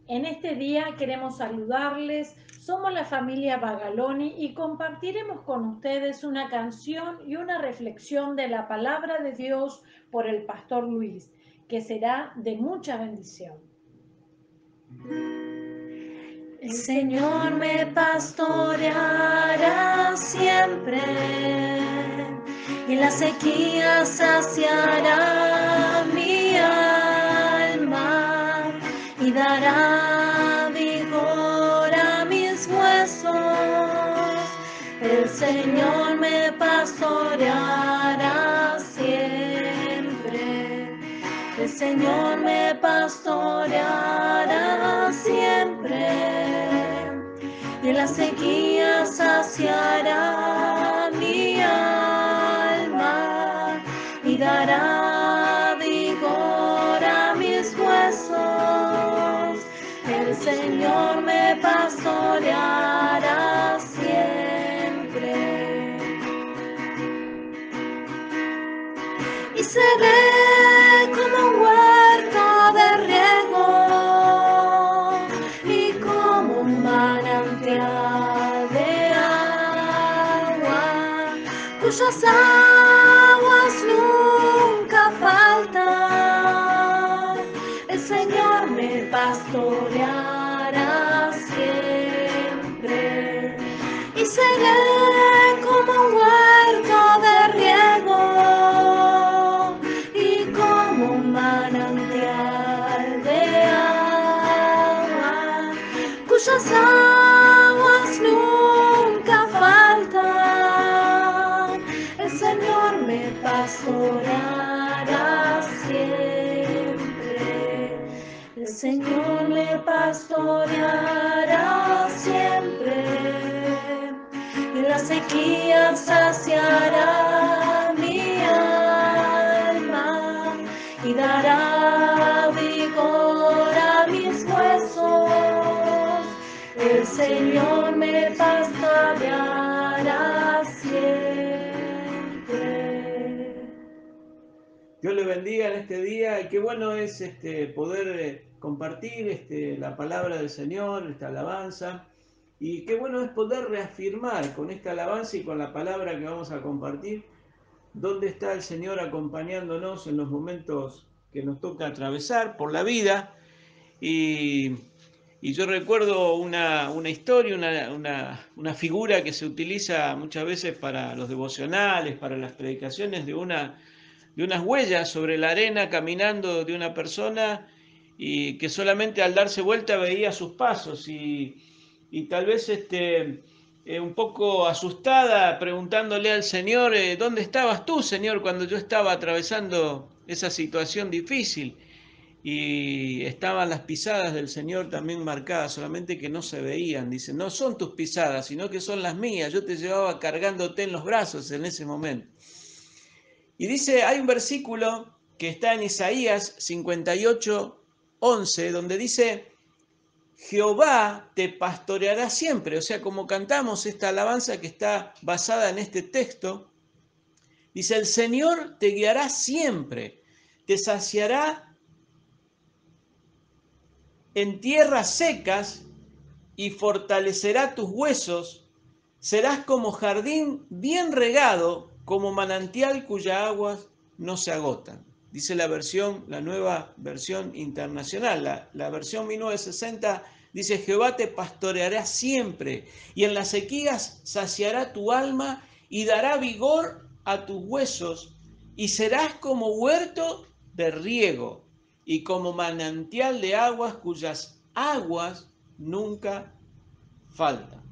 En este día queremos saludarles, somos la familia Bagaloni y compartiremos con ustedes una canción y una reflexión de la palabra de Dios por el pastor Luis, que será de mucha bendición. El Señor me pastoreará siempre y en la sequía saciará mi alma y dará vigor a mis huesos. El Señor me pastoreará siempre. El Señor me pastoreará siempre y en la sequía saciará mi alma y dará vigor a mis huesos. El Señor me pastoreará siempre y seré como un huerto de riego y como un manantial de agua, cuyas aguas nunca faltan. El Señor me pastoreará siempre y seré como un huerto de riego y como un manantial de agua, cuyas aguas nunca faltan. El Señor me pastoreará siempre. El Señor me pastoreará siempre. Y en la sequía saciará mi alma y dará vigor a mis huesos. El Señor me pastoreará siempre. Dios le bendiga en este día y qué bueno es poder compartir la palabra del Señor, esta alabanza, y qué bueno es poder reafirmar con esta alabanza y con la palabra que vamos a compartir dónde está el Señor acompañándonos en los momentos que nos toca atravesar por la vida. Y, y yo recuerdo una historia, una figura que se utiliza muchas veces para los devocionales, para las predicaciones de unas huellas sobre la arena caminando de una persona y que solamente al darse vuelta veía sus pasos y tal vez un poco asustada preguntándole al Señor, ¿dónde estabas tú, Señor, cuando yo estaba atravesando esa situación difícil? Y estaban las pisadas del Señor también marcadas, solamente que no se veían. Dice, no son tus pisadas, sino que son las mías. Yo te llevaba cargándote en los brazos en ese momento. Y dice, hay un versículo que está en Isaías 58:11, donde dice, Jehová te pastoreará siempre. O sea, como cantamos esta alabanza que está basada en este texto, dice, el Señor te guiará siempre, te saciará en tierras secas y fortalecerá tus huesos. Serás como jardín bien regado, como manantial cuyas aguas no se agotan. Dice la nueva versión internacional. La versión 1960 dice, Jehová te pastoreará siempre y en las sequías saciará tu alma y dará vigor a tus huesos y serás como huerto de riego y como manantial de aguas cuyas aguas nunca faltan.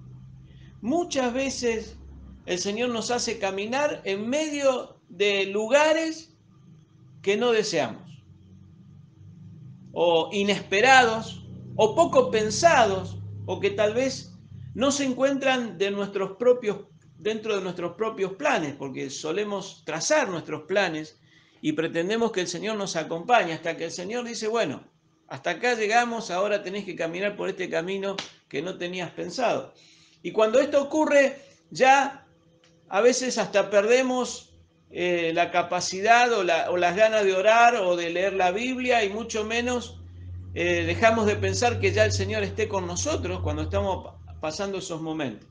Muchas veces el Señor nos hace caminar en medio de lugares que no deseamos, o inesperados, o poco pensados, o que tal vez no se encuentran dentro de nuestros propios planes, porque solemos trazar nuestros planes y pretendemos que el Señor nos acompañe, hasta que el Señor dice, bueno, hasta acá llegamos, ahora tenés que caminar por este camino que no tenías pensado. Y cuando esto ocurre, ya a veces hasta perdemos la capacidad o las ganas de orar o de leer la Biblia y mucho menos dejamos de pensar que ya el Señor esté con nosotros cuando estamos pasando esos momentos.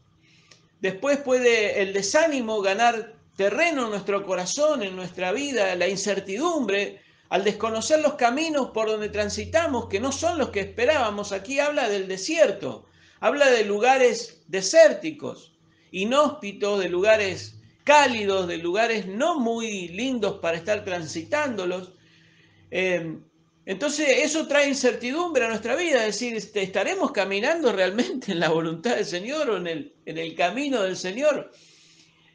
Después puede el desánimo ganar terreno en nuestro corazón, en nuestra vida, la incertidumbre, al desconocer los caminos por donde transitamos, que no son los que esperábamos. Aquí habla del desierto, habla de lugares desérticos, inhóspitos, de lugares cálidos, de lugares no muy lindos para estar transitándolos. Entonces eso trae incertidumbre a nuestra vida, es decir, ¿estaremos caminando realmente en la voluntad del Señor o en el camino del Señor?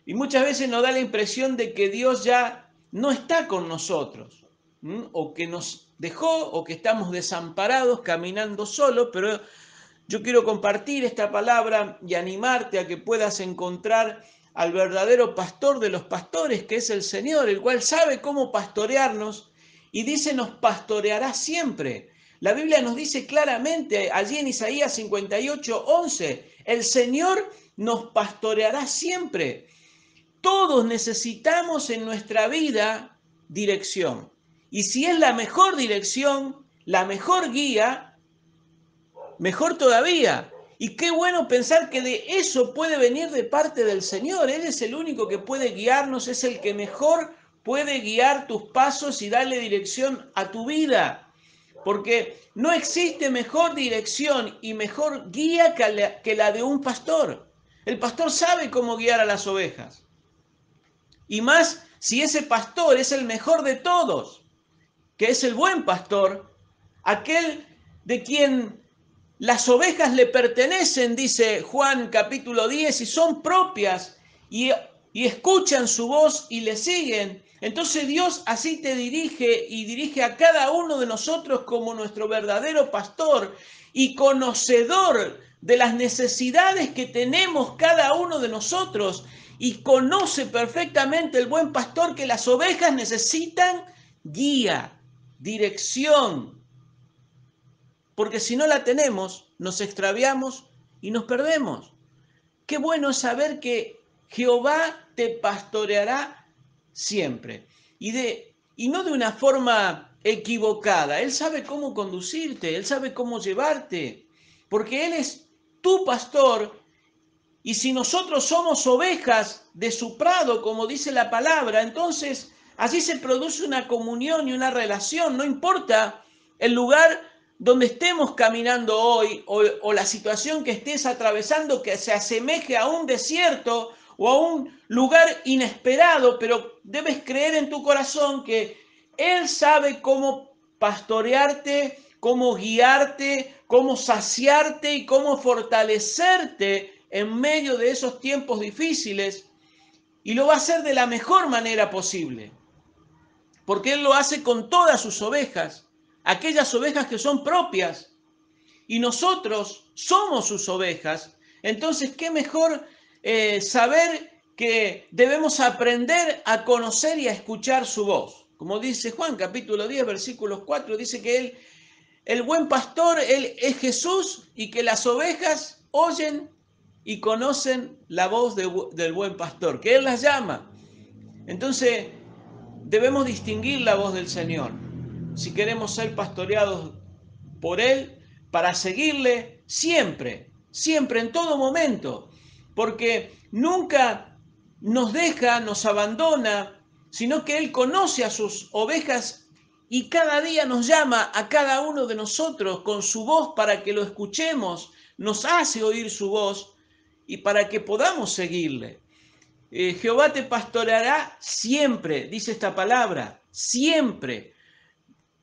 Y muchas veces nos da la impresión de que Dios ya no está con nosotros, o que nos dejó, o que estamos desamparados caminando solos, pero yo quiero compartir esta palabra y animarte a que puedas encontrar al verdadero pastor de los pastores, que es el Señor, el cual sabe cómo pastorearnos y dice nos pastoreará siempre. La Biblia nos dice claramente allí en Isaías 58:11, el Señor nos pastoreará siempre. Todos necesitamos en nuestra vida dirección. Y si es la mejor dirección, la mejor guía, mejor todavía. Y qué bueno pensar que de eso puede venir de parte del Señor. Él es el único que puede guiarnos, es el que mejor puede guiar tus pasos y darle dirección a tu vida. Porque no existe mejor dirección y mejor guía que la de un pastor. El pastor sabe cómo guiar a las ovejas. Y más si ese pastor es el mejor de todos, que es el buen pastor, aquel de quien las ovejas le pertenecen, dice Juan capítulo 10, y son propias y escuchan su voz y le siguen. Entonces Dios así te dirige y dirige a cada uno de nosotros como nuestro verdadero pastor y conocedor de las necesidades que tenemos cada uno de nosotros. Y conoce perfectamente el buen pastor que las ovejas necesitan guía, dirección, porque si no la tenemos, nos extraviamos y nos perdemos. Qué bueno es saber que Jehová te pastoreará siempre y no de una forma equivocada. Él sabe cómo conducirte, Él sabe cómo llevarte, porque Él es tu pastor. Y si nosotros somos ovejas de su prado, como dice la palabra, entonces allí se produce una comunión y una relación. No importa el lugar donde estemos caminando hoy o la situación que estés atravesando que se asemeje a un desierto o a un lugar inesperado, pero debes creer en tu corazón que Él sabe cómo pastorearte, cómo guiarte, cómo saciarte y cómo fortalecerte en medio de esos tiempos difíciles, y lo va a hacer de la mejor manera posible, porque Él lo hace con todas sus ovejas, aquellas ovejas que son propias, y nosotros somos sus ovejas. Entonces, qué mejor saber que debemos aprender a conocer y a escuchar su voz. Como dice Juan capítulo 10, versículos 4, dice que Él, el buen pastor, Él es Jesús, y que las ovejas oyen y conocen la voz del buen pastor, que Él las llama. Entonces, debemos distinguir la voz del Señor si queremos ser pastoreados por Él, para seguirle siempre, siempre, en todo momento, porque nunca nos deja, nos abandona, sino que Él conoce a sus ovejas y cada día nos llama a cada uno de nosotros con su voz para que lo escuchemos, nos hace oír su voz y para que podamos seguirle. Jehová te pastoreará siempre, dice esta palabra, siempre.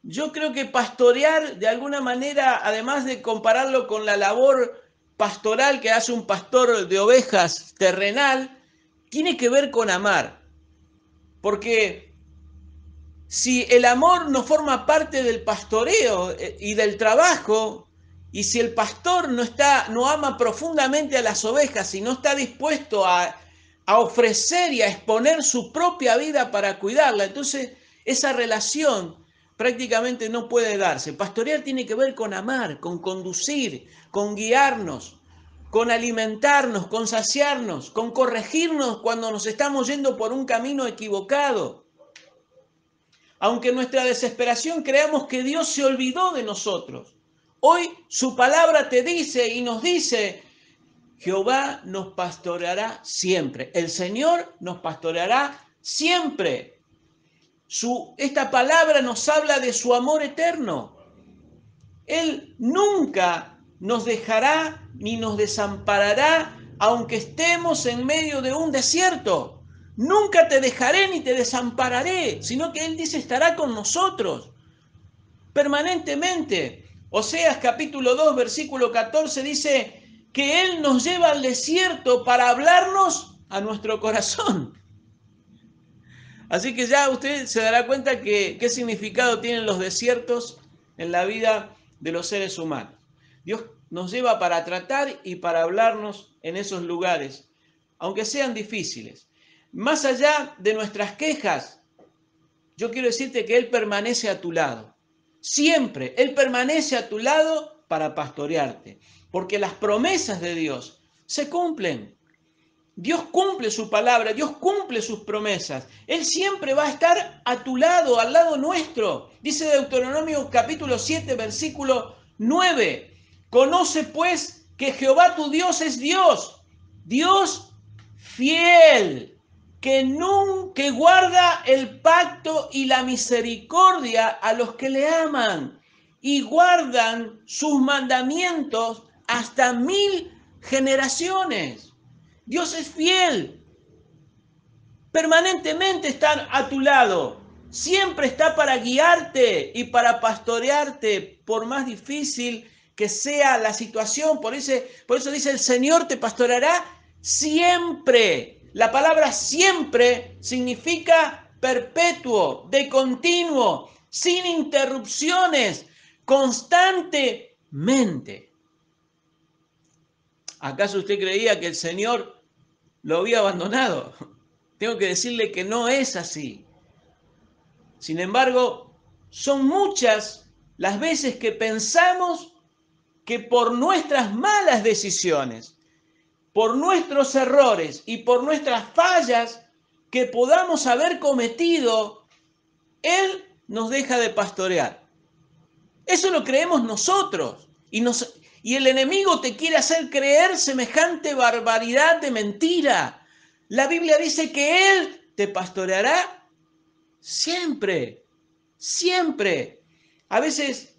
Yo creo que pastorear, de alguna manera, además de compararlo con la labor pastoral que hace un pastor de ovejas terrenal, tiene que ver con amar. Porque si el amor no forma parte del pastoreo y del trabajo, y si el pastor no ama profundamente a las ovejas y no está dispuesto a ofrecer y a exponer su propia vida para cuidarla, entonces esa relación prácticamente no puede darse. Pastorear tiene que ver con amar, con conducir, con guiarnos, con alimentarnos, con saciarnos, con corregirnos cuando nos estamos yendo por un camino equivocado. Aunque en nuestra desesperación creamos que Dios se olvidó de nosotros, Hoy su palabra te dice y nos dice, Jehová nos pastoreará siempre. El Señor nos pastoreará siempre. Esta palabra nos habla de su amor eterno. Él nunca nos dejará ni nos desamparará, aunque estemos en medio de un desierto. Nunca te dejaré ni te desampararé, sino que Él dice estará con nosotros permanentemente. Oseas capítulo 2, versículo 14 dice que Él nos lleva al desierto para hablarnos a nuestro corazón. Así que ya usted se dará cuenta que qué significado tienen los desiertos en la vida de los seres humanos. Dios nos lleva para tratar y para hablarnos en esos lugares, aunque sean difíciles. Más allá de nuestras quejas, yo quiero decirte que Él permanece a tu lado. Siempre Él permanece a tu lado para pastorearte, porque las promesas de Dios se cumplen. Dios cumple su palabra, Dios cumple sus promesas. Él siempre va a estar a tu lado, al lado nuestro. Dice Deuteronomio capítulo 7, versículo 9. Conoce pues que Jehová tu Dios es Dios, Dios fiel, que guarda el pacto y la misericordia a los que le aman y guardan sus mandamientos hasta 1000 generaciones. Dios es fiel, permanentemente está a tu lado, siempre está para guiarte y para pastorearte, por más difícil que sea la situación. Por eso dice, el Señor te pastoreará siempre. La palabra siempre significa perpetuo, de continuo, sin interrupciones, constantemente. ¿Acaso usted creía que el Señor lo había abandonado? Tengo que decirle que no es así. Sin embargo, son muchas las veces que pensamos que por nuestras malas decisiones, por nuestros errores y por nuestras fallas que podamos haber cometido, Él nos deja de pastorear. Eso lo creemos nosotros. Y el enemigo te quiere hacer creer semejante barbaridad de mentira. La Biblia dice que Él te pastoreará siempre, siempre. A veces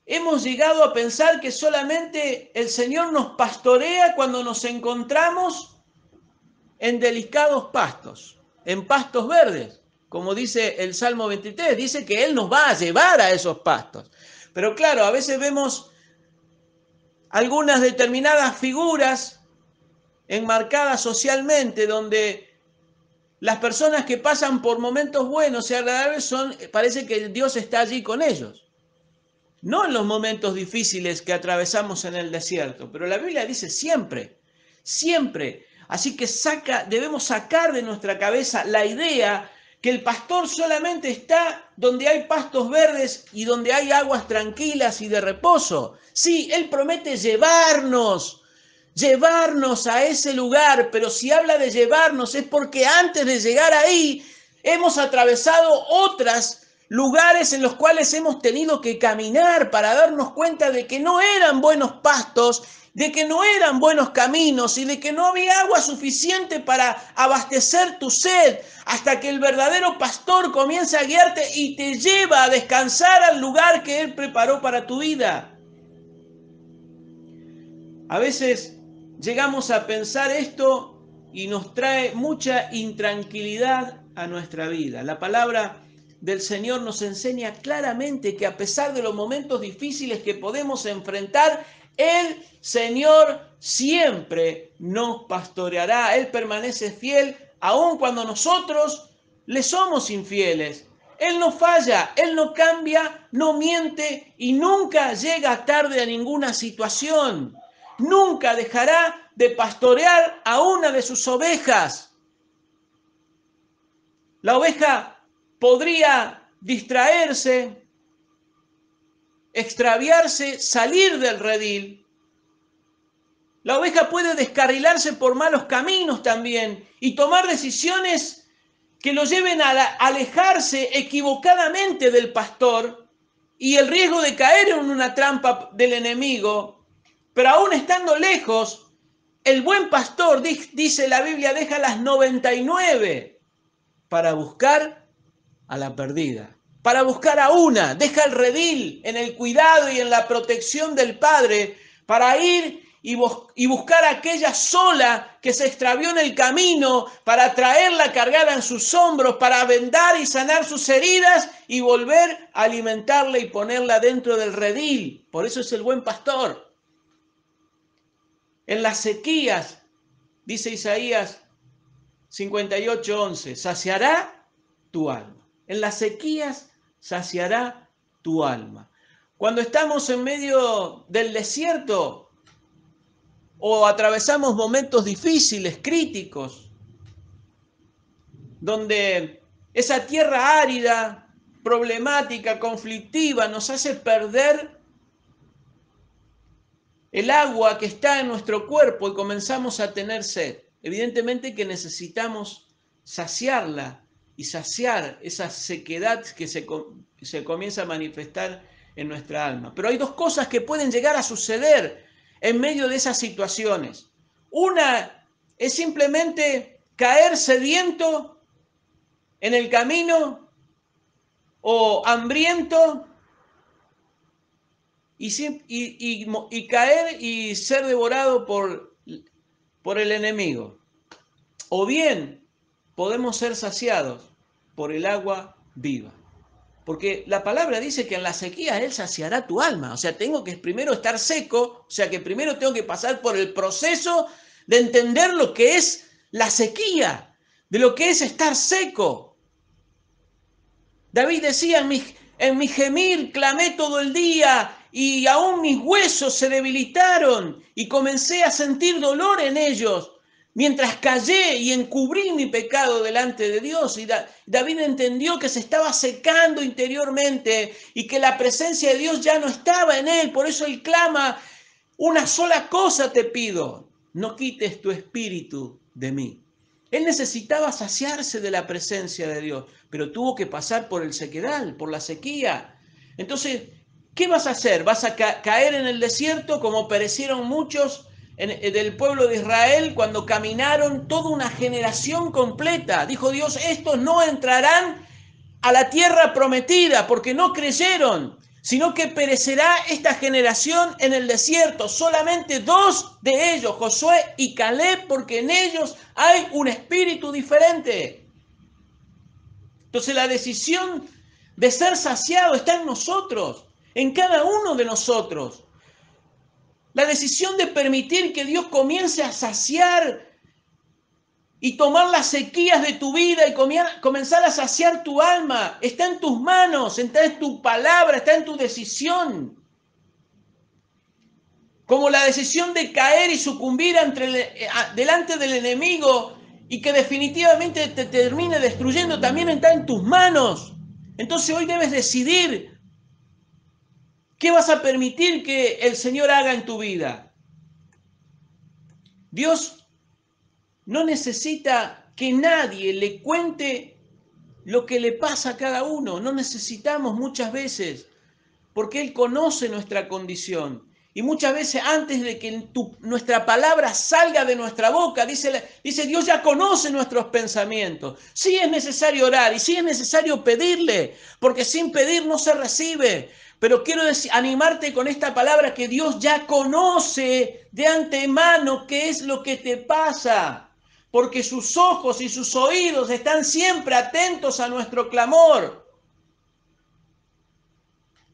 hemos llegado a pensar que solamente el Señor nos pastorea cuando nos encontramos en delicados pastos, en pastos verdes. Como dice el Salmo 23, dice que Él nos va a llevar a esos pastos. Pero claro, a veces vemos algunas determinadas figuras enmarcadas socialmente, donde las personas que pasan por momentos buenos y agradables parece que Dios está allí con ellos. No en los momentos difíciles que atravesamos en el desierto, pero la Biblia dice siempre, siempre. Así que debemos sacar de nuestra cabeza la idea que el pastor solamente está donde hay pastos verdes y donde hay aguas tranquilas y de reposo. Sí, Él promete llevarnos a ese lugar, pero si habla de llevarnos es porque antes de llegar ahí hemos atravesado otros lugares en los cuales hemos tenido que caminar para darnos cuenta de que no eran buenos pastos, de que no eran buenos caminos y de que no había agua suficiente para abastecer tu sed, hasta que el verdadero pastor comienza a guiarte y te lleva a descansar al lugar que Él preparó para tu vida. A veces llegamos a pensar esto y nos trae mucha intranquilidad a nuestra vida. La palabra del Señor nos enseña claramente que a pesar de los momentos difíciles que podemos enfrentar, el Señor siempre nos pastoreará. Él permanece fiel aun cuando nosotros le somos infieles. Él no falla, Él no cambia, no miente y nunca llega tarde a ninguna situación. Nunca dejará de pastorear a una de sus ovejas. La oveja podría distraerse, extraviarse, salir del redil. La oveja puede descarrilarse por malos caminos también y tomar decisiones que lo lleven a alejarse equivocadamente del pastor y el riesgo de caer en una trampa del enemigo, pero aún estando lejos, el buen pastor, dice la Biblia, deja las 99 para buscar a la perdida, para buscar a una, deja el redil en el cuidado y en la protección del Padre para ir y buscar a aquella sola que se extravió en el camino, para traerla cargada en sus hombros, para vendar y sanar sus heridas y volver a alimentarla y ponerla dentro del redil. Por eso es el buen pastor. En las sequías, dice Isaías 58:11, saciará tu alma. En las sequías saciará tu alma. Cuando estamos en medio del desierto o atravesamos momentos difíciles, críticos, donde esa tierra árida, problemática, conflictiva, nos hace perder el agua que está en nuestro cuerpo y comenzamos a tener sed. Evidentemente que necesitamos saciarla y saciar esa sequedad que se comienza a manifestar en nuestra alma. Pero hay dos cosas que pueden llegar a suceder en medio de esas situaciones. Una es simplemente caer sediento en el camino o hambriento y caer y ser devorado por el enemigo. O bien podemos ser saciados por el agua viva. Porque la palabra dice que en la sequía Él saciará tu alma. O sea, tengo que primero estar seco, o sea que primero tengo que pasar por el proceso de entender lo que es la sequía, de lo que es estar seco. David decía, en mi gemir clamé todo el día y aún mis huesos se debilitaron y comencé a sentir dolor en ellos. Mientras callé y encubrí mi pecado delante de Dios. Y David entendió que se estaba secando interiormente y que la presencia de Dios ya no estaba en él. Por eso él clama, una sola cosa te pido, no quites tu espíritu de mí. Él necesitaba saciarse de la presencia de Dios, pero tuvo que pasar por el sequedal, por la sequía. Entonces, ¿qué vas a hacer? ¿Vas a caer en el desierto como perecieron muchos del pueblo de Israel cuando caminaron toda una generación completa? Dijo Dios, estos no entrarán a la tierra prometida porque no creyeron, sino que perecerá esta generación en el desierto. Solamente 2 de ellos, Josué y Caleb, porque en ellos hay un espíritu diferente. Entonces la decisión de ser saciado está en nosotros, en cada uno de nosotros. La decisión de permitir que Dios comience a saciar y tomar las sequías de tu vida y comenzar a saciar tu alma está en tus manos, está en tu palabra, está en tu decisión. Como la decisión de caer y sucumbir delante del enemigo y que definitivamente te termine destruyendo también está en tus manos. Entonces hoy debes decidir qué vas a permitir que el Señor haga en tu vida. Dios no necesita que nadie le cuente lo que le pasa a cada uno. No necesitamos muchas veces, porque Él conoce nuestra condición. Y muchas veces antes de que nuestra palabra salga de nuestra boca, dice Dios ya conoce nuestros pensamientos. Sí es necesario orar y sí es necesario pedirle, porque sin pedir no se recibe. Pero quiero animarte con esta palabra que Dios ya conoce de antemano qué es lo que te pasa. Porque sus ojos y sus oídos están siempre atentos a nuestro clamor.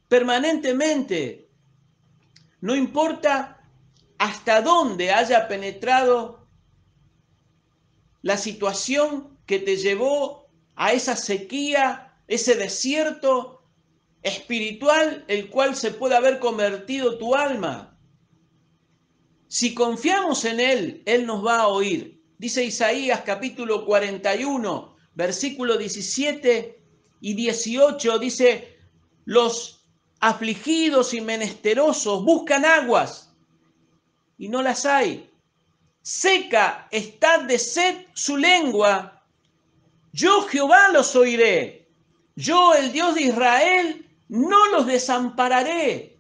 Permanentemente. No importa hasta dónde haya penetrado la situación que te llevó a esa sequía, ese desierto espiritual, el cual se puede haber convertido tu alma. Si confiamos en Él, Él nos va a oír. Dice Isaías capítulo 41, versículo 17 y 18, dice, los afligidos y menesterosos buscan aguas y no las hay. Seca está de sed su lengua. Yo Jehová los oiré. Yo, el Dios de Israel, no los desampararé.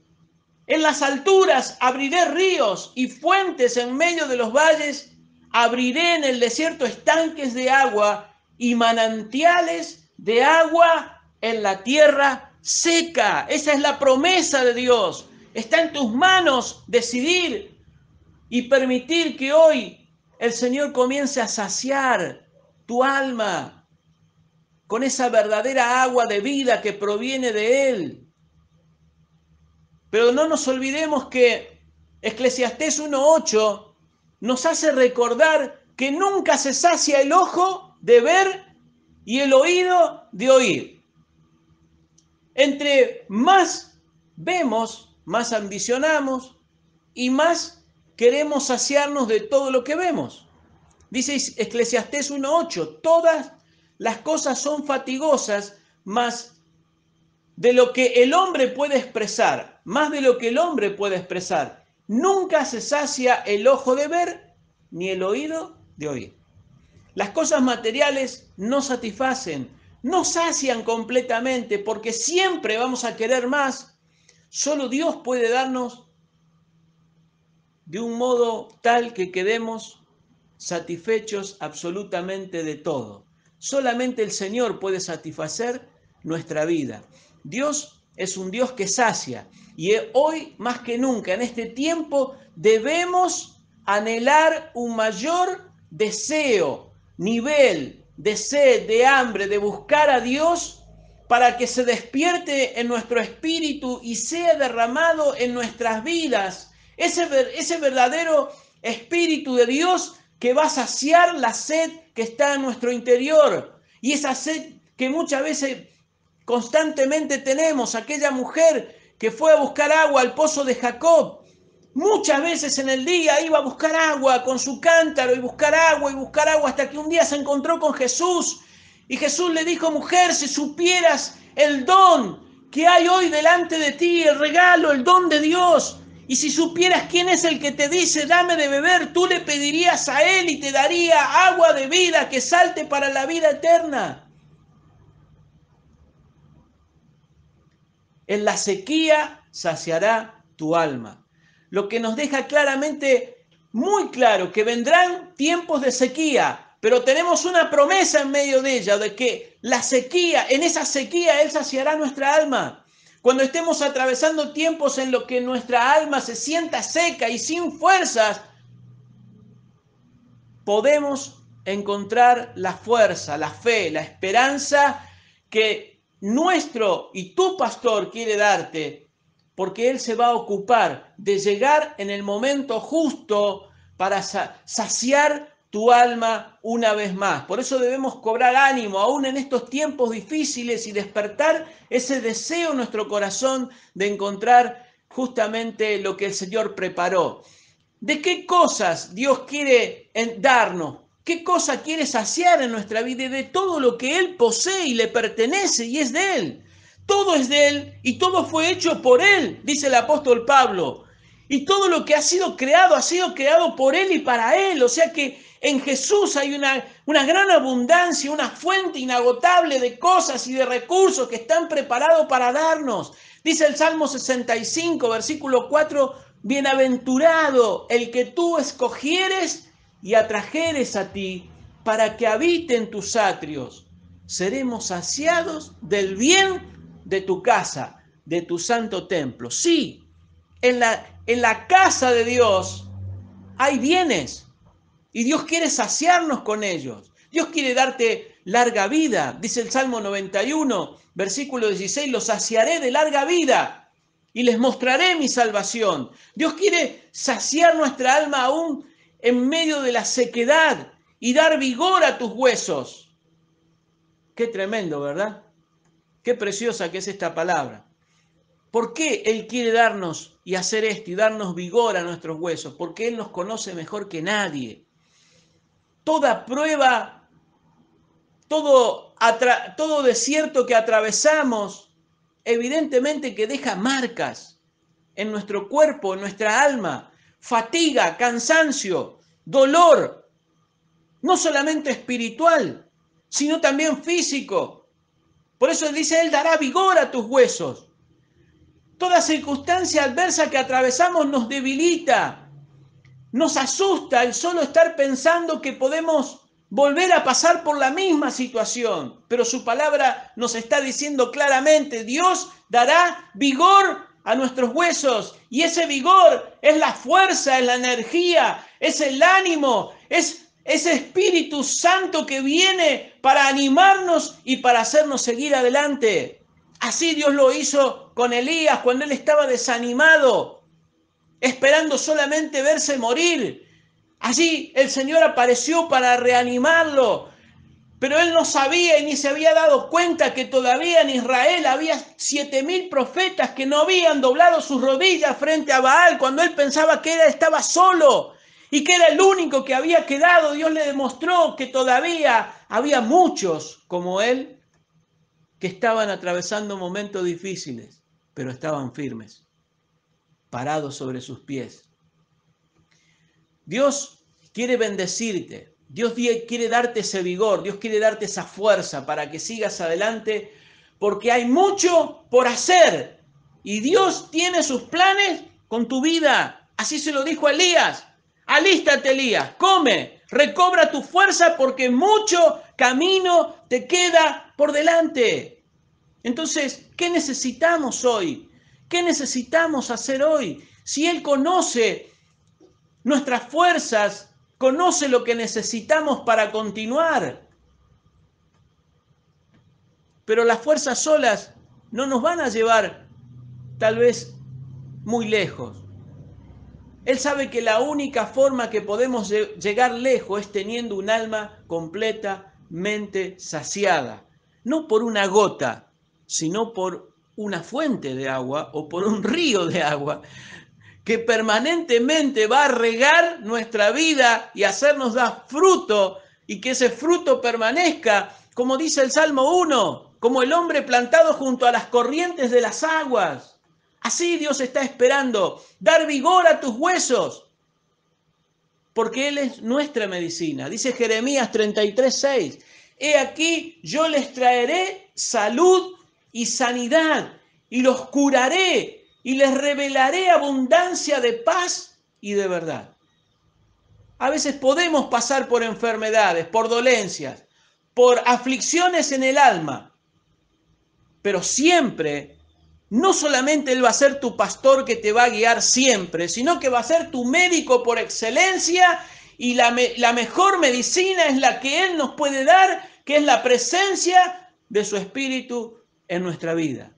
En las alturas abriré ríos y fuentes en medio de los valles. Abriré en el desierto estanques de agua y manantiales de agua en la tierra seca. Esa es la promesa de Dios. Está en tus manos decidir y permitir que hoy el Señor comience a saciar tu alma con esa verdadera agua de vida que proviene de Él. Pero no nos olvidemos que Eclesiastés 1:8 nos hace recordar que nunca se sacia el ojo de ver y el oído de oír. Entre más vemos, más ambicionamos y más queremos saciarnos de todo lo que vemos. Dice Eclesiastés 1:8, todas las cosas son fatigosas, mas de lo que el hombre puede expresar, más de lo que el hombre puede expresar, nunca se sacia el ojo de ver ni el oído de oír. Las cosas materiales no satisfacen, no sacian completamente, porque siempre vamos a querer más. Solo Dios puede darnos de un modo tal que quedemos satisfechos absolutamente de todo. Solamente el Señor puede satisfacer nuestra vida. Dios es un Dios que sacia y hoy más que nunca en este tiempo debemos anhelar un mayor deseo, nivel de sed, de hambre, de buscar a Dios para que se despierte en nuestro espíritu y sea derramado en nuestras vidas ese verdadero espíritu de Dios que va a saciar la sed que está en nuestro interior y esa sed que muchas veces constantemente tenemos. Aquella mujer que fue a buscar agua al pozo de Jacob, muchas veces en el día iba a buscar agua con su cántaro y buscar agua hasta que un día se encontró con Jesús y Jesús le dijo: mujer, si supieras el don que hay hoy delante de ti, el regalo, el don de Dios, y si supieras quién es el que te dice dame de beber, tú le pedirías a él y te daría agua de vida que salte para la vida eterna. En la sequía saciará tu alma. Lo que nos deja claramente, muy claro, que vendrán tiempos de sequía, pero tenemos una promesa en medio de ella, de que la sequía, en esa sequía Él saciará nuestra alma. Cuando estemos atravesando tiempos en los que nuestra alma se sienta seca y sin fuerzas, podemos encontrar la fuerza, la fe, la esperanza que nuestro y tu pastor quiere darte, porque Él se va a ocupar de llegar en el momento justo para saciar tu alma una vez más. Por eso debemos cobrar ánimo aún en estos tiempos difíciles y despertar ese deseo en nuestro corazón de encontrar justamente lo que el Señor preparó. ¿De qué cosas Dios quiere darnos? ¿Qué cosa quiere saciar en nuestra vida? Y de todo lo que Él posee y le pertenece y es de Él. Todo es de Él y todo fue hecho por Él, dice el apóstol Pablo. Y todo lo que ha sido creado por Él y para Él. O sea que en Jesús hay una gran abundancia, una fuente inagotable de cosas y de recursos que están preparados para darnos. Dice el Salmo 65, versículo 4, bienaventurado el que tú escogieres y atrajeres a ti para que habite en tus atrios. Seremos saciados del bien de tu casa, de tu santo templo. Sí, en la casa de Dios hay bienes y Dios quiere saciarnos con ellos. Dios quiere darte larga vida. Dice el Salmo 91, versículo 16, los saciaré de larga vida y les mostraré mi salvación. Dios quiere saciar nuestra alma aún en medio de la sequedad y dar vigor a tus huesos. Qué tremendo, ¿verdad? Qué preciosa que es esta palabra. ¿Por qué Él quiere darnos y hacer esto y darnos vigor a nuestros huesos? Porque Él nos conoce mejor que nadie. Toda prueba, todo desierto que atravesamos, evidentemente que deja marcas en nuestro cuerpo, en nuestra alma, fatiga, cansancio, dolor, no solamente espiritual, sino también físico. Por eso dice, Él dará vigor a tus huesos. Toda circunstancia adversa que atravesamos nos debilita, nos asusta el solo estar pensando que podemos volver a pasar por la misma situación. Pero su palabra nos está diciendo claramente, Dios dará vigor a nuestros huesos, y ese vigor es la fuerza, es la energía, es el ánimo, es ese Espíritu Santo que viene para animarnos y para hacernos seguir adelante. Así Dios lo hizo con Elías cuando él estaba desanimado, esperando solamente verse morir. Allí el Señor apareció para reanimarlo, pero él no sabía y ni se había dado cuenta que todavía en Israel había 7,000 profetas que no habían doblado sus rodillas frente a Baal cuando él pensaba que estaba solo y que era el único que había quedado. Dios le demostró que todavía había muchos como él que estaban atravesando momentos difíciles, pero estaban firmes, parados sobre sus pies. Dios quiere bendecirte, Dios quiere darte ese vigor, Dios quiere darte esa fuerza para que sigas adelante, porque hay mucho por hacer y Dios tiene sus planes con tu vida. Así se lo dijo a Elías. Alístate, Elías, come, recobra tu fuerza porque mucho camino te queda por delante. Entonces, ¿qué necesitamos hoy? ¿Qué necesitamos hacer hoy? Si Él conoce nuestras fuerzas, conoce lo que necesitamos para continuar. Pero las fuerzas solas no nos van a llevar tal vez muy lejos. Él sabe que la única forma que podemos llegar lejos es teniendo un alma completamente saciada. No por una gota, sino por una fuente de agua o por un río de agua que permanentemente va a regar nuestra vida y hacernos dar fruto, y que ese fruto permanezca, como dice el Salmo 1, como el hombre plantado junto a las corrientes de las aguas. Así Dios está esperando, dar vigor a tus huesos, porque Él es nuestra medicina. Dice Jeremías 33:6, he aquí yo les traeré salud y sanidad, y los curaré, y les revelaré abundancia de paz y de verdad. A veces podemos pasar por enfermedades, por dolencias, por aflicciones en el alma, pero siempre, no solamente Él va a ser tu pastor que te va a guiar siempre, sino que va a ser tu médico por excelencia, y la mejor medicina es la que Él nos puede dar, que es la presencia de su Espíritu en nuestra vida.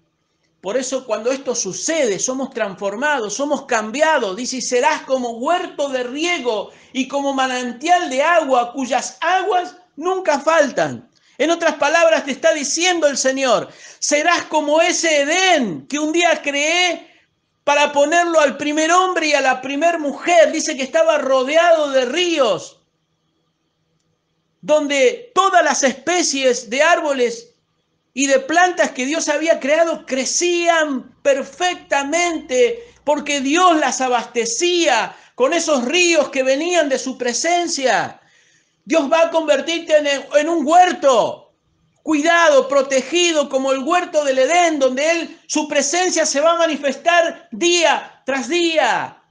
Por eso cuando esto sucede, somos transformados, somos cambiados. Dice, y serás como huerto de riego y como manantial de agua, cuyas aguas nunca faltan. En otras palabras, te está diciendo el Señor, serás como ese Edén que un día creé para ponerlo al primer hombre y a la primer mujer. Dice que estaba rodeado de ríos, donde todas las especies de árboles y de plantas que Dios había creado crecían perfectamente porque Dios las abastecía con esos ríos que venían de su presencia. Dios va a convertirte en un huerto, cuidado, protegido, como el huerto del Edén, donde su presencia se va a manifestar día tras día.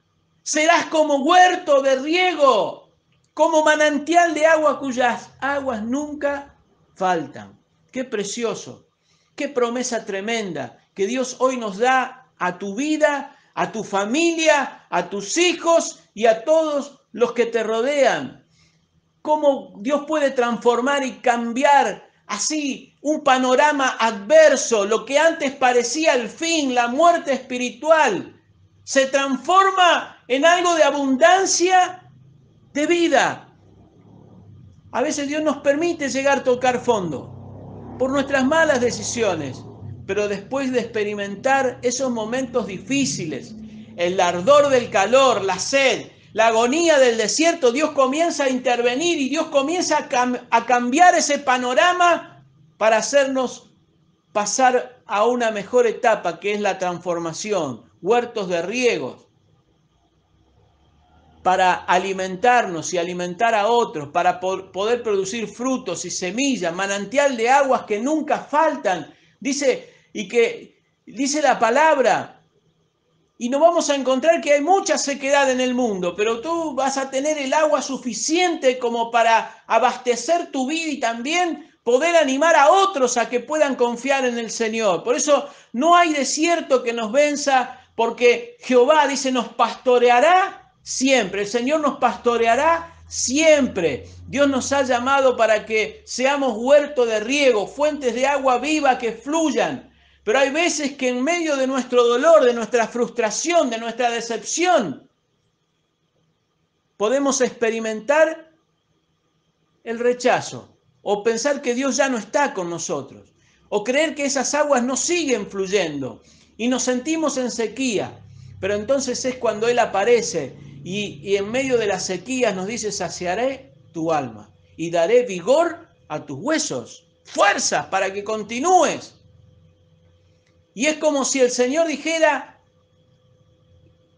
Serás como huerto de riego, como manantial de agua cuyas aguas nunca faltan. Qué precioso, qué promesa tremenda que Dios hoy nos da a tu vida, a tu familia, a tus hijos y a todos los que te rodean. Cómo Dios puede transformar y cambiar así un panorama adverso, lo que antes parecía el fin, la muerte espiritual, se transforma en algo de abundancia de vida. A veces Dios nos permite llegar a tocar fondo por nuestras malas decisiones, pero después de experimentar esos momentos difíciles, el ardor del calor, la sed, la agonía del desierto, Dios comienza a intervenir y Dios comienza a cambiar ese panorama para hacernos pasar a una mejor etapa, que es la transformación, huertos de riegos, para alimentarnos y alimentar a otros, para poder producir frutos y semillas, manantial de aguas que nunca faltan. Dice la palabra y nos vamos a encontrar que hay mucha sequedad en el mundo, pero tú vas a tener el agua suficiente como para abastecer tu vida y también poder animar a otros a que puedan confiar en el Señor. Por eso no hay desierto que nos venza, porque Jehová dice, nos pastoreará siempre. El Señor nos pastoreará siempre. Dios nos ha llamado para que seamos huerto de riego, fuentes de agua viva que fluyan. Pero hay veces que en medio de nuestro dolor, de nuestra frustración, de nuestra decepción, podemos experimentar el rechazo o pensar que Dios ya no está con nosotros o creer que esas aguas no siguen fluyendo y nos sentimos en sequía. Pero entonces es cuando Él aparece y en medio de las sequías nos dice, saciaré tu alma y daré vigor a tus huesos, fuerzas para que continúes. Y es como si el Señor dijera,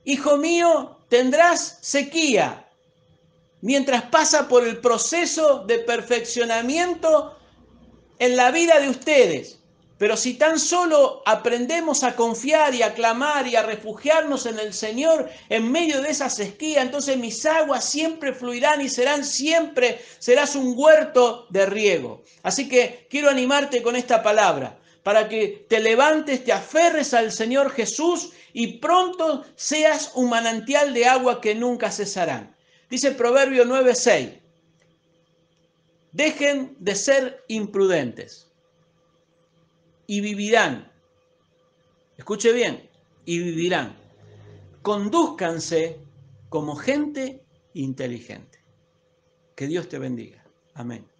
hijo mío, tendrás sequía, mientras pasa por el proceso de perfeccionamiento en la vida de ustedes. Pero si tan solo aprendemos a confiar y a clamar y a refugiarnos en el Señor en medio de esa sequía, entonces mis aguas siempre fluirán y serás un huerto de riego. Así que quiero animarte con esta palabra, para que te levantes, te aferres al Señor Jesús y pronto seas un manantial de agua que nunca cesarán. Dice Proverbio 9:6, dejen de ser imprudentes y vivirán. Escuche bien, y vivirán. Condúzcanse como gente inteligente. Que Dios te bendiga. Amén.